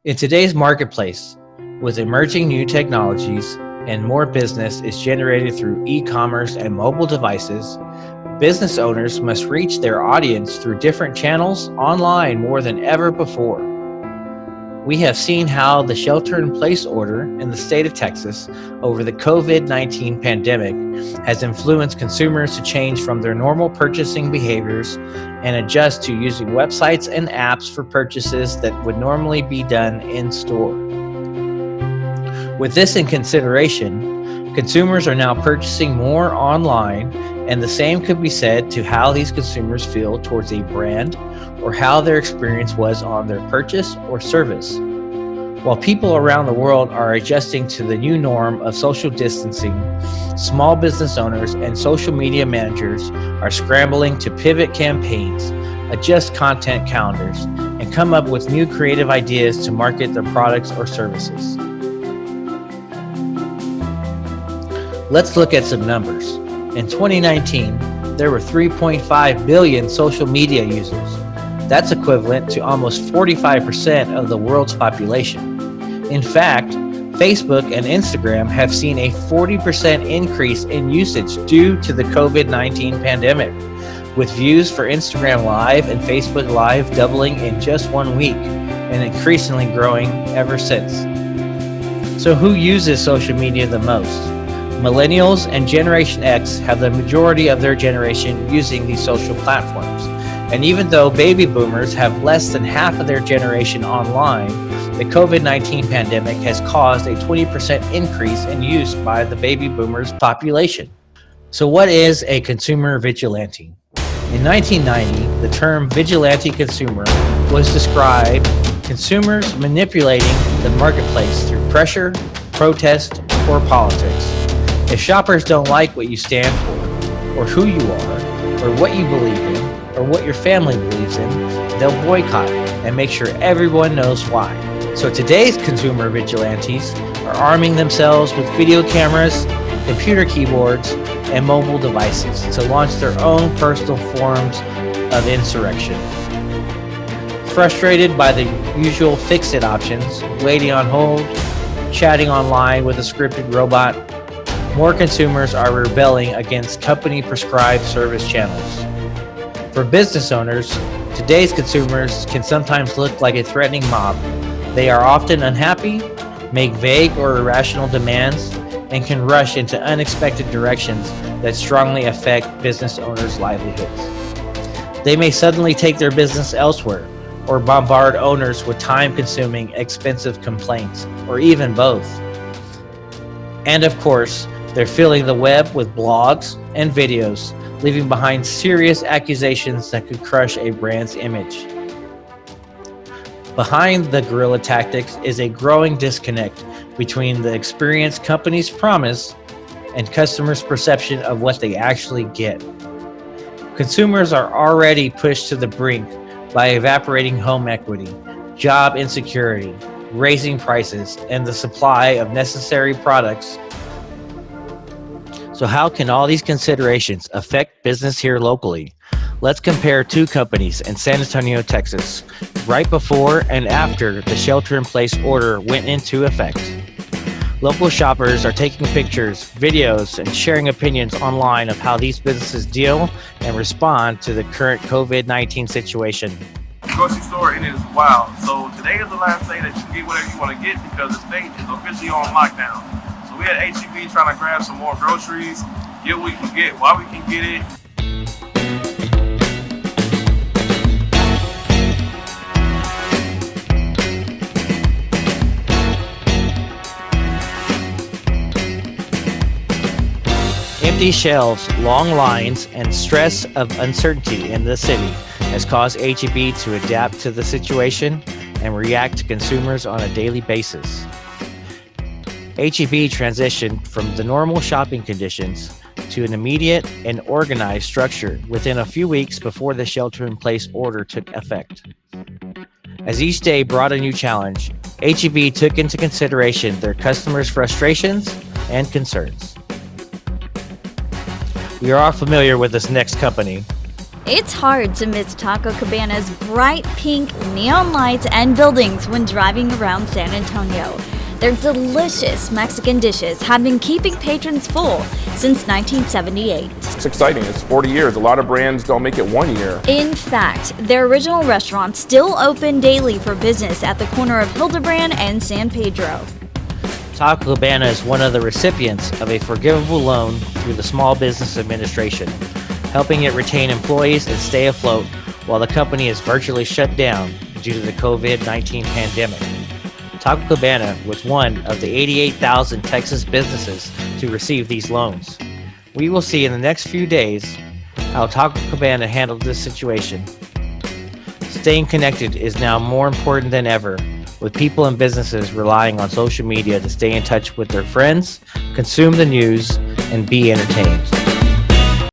In today's marketplace, with emerging new technologies and more business is generated through e-commerce and mobile devices, business owners must reach their audience through different channels online more than ever before. We have seen how the shelter-in-place order in the state of Texas over the COVID-19 pandemic has influenced consumers to change from their normal purchasing behaviors and adjust to using websites and apps for purchases that would normally be done in store. With this in consideration, consumers are now purchasing more online, and the same could be said to how these consumers feel towards a brand or how their experience was on their purchase or service. While people around the world are adjusting to the new norm of social distancing, small business owners and social media managers are scrambling to pivot campaigns, adjust content calendars, and come up with new creative ideas to market their products or services. Let's look at some numbers. In 2019, there were 3.5 billion social media users. That's equivalent to almost 45% of the world's population. In fact, Facebook and Instagram have seen a 40% increase in usage due to the COVID-19 pandemic, with views for Instagram Live and Facebook Live doubling in just 1 week and increasingly growing ever since. So who uses social media the most? Millennials and Generation X have the majority of their generation using these social platforms. And even though baby boomers have less than half of their generation online, the COVID-19 pandemic has caused a 20% increase in use by the baby boomers population. So what is a consumer vigilante? In 1990, the term vigilante consumer was described consumers manipulating the marketplace through pressure, protest, or politics. If shoppers don't like what you stand for, or who you are, or what you believe in, or what your family believes in, they'll boycott and make sure everyone knows why. So today's consumer vigilantes are arming themselves with video cameras, computer keyboards, and mobile devices to launch their own personal forms of insurrection. Frustrated by the usual fix-it options, waiting on hold, chatting online with a scripted robot, more consumers are rebelling against company-prescribed service channels. For business owners, today's consumers can sometimes look like a threatening mob. They are often unhappy, make vague or irrational demands, and can rush into unexpected directions that strongly affect business owners' livelihoods. They may suddenly take their business elsewhere or bombard owners with time-consuming, expensive complaints, or even both. And of course, they're filling the web with blogs and videos, leaving behind serious accusations that could crush a brand's image. Behind the guerrilla tactics is a growing disconnect between the experience companies promise and customers' perception of what they actually get. Consumers are already pushed to the brink by evaporating home equity, job insecurity, raising prices, and the supply of necessary products. So how can all these considerations affect business here locally? Let's compare two companies in San Antonio, Texas, right before and after the shelter-in-place order went into effect. Local shoppers are taking pictures, videos, and sharing opinions online of how these businesses deal and respond to the current COVID-19 situation. Grocery store, it is wild. So today is the last day that you can get whatever you want to get because the state is officially on lockdown. So we at HEB trying to grab some more groceries, get what we can get while we can get it. Empty shelves, long lines, and stress of uncertainty in the city has caused HEB to adapt to the situation and react to consumers on a daily basis. HEB transitioned from the normal shopping conditions to an immediate and organized structure within a few weeks before the shelter-in-place order took effect. As each day brought a new challenge, HEB took into consideration their customers' frustrations and concerns. We are all familiar with this next company. It's hard to miss Taco Cabana's bright pink neon lights and buildings when driving around San Antonio. Their delicious Mexican dishes have been keeping patrons full since 1978. It's exciting. It's 40 years. A lot of brands don't make it 1 year. In fact, their original restaurant still open daily for business at the corner of Hildebrand and San Pedro. Taco Cabana is one of the recipients of a forgivable loan through the Small Business Administration, helping it retain employees and stay afloat while the company is virtually shut down due to the COVID-19 pandemic. Taco Cabana was one of the 88,000 Texas businesses to receive these loans. We will see in the next few days how Taco Cabana handled this situation. Staying connected is now more important than ever, with people and businesses relying on social media to stay in touch with their friends, consume the news, and be entertained.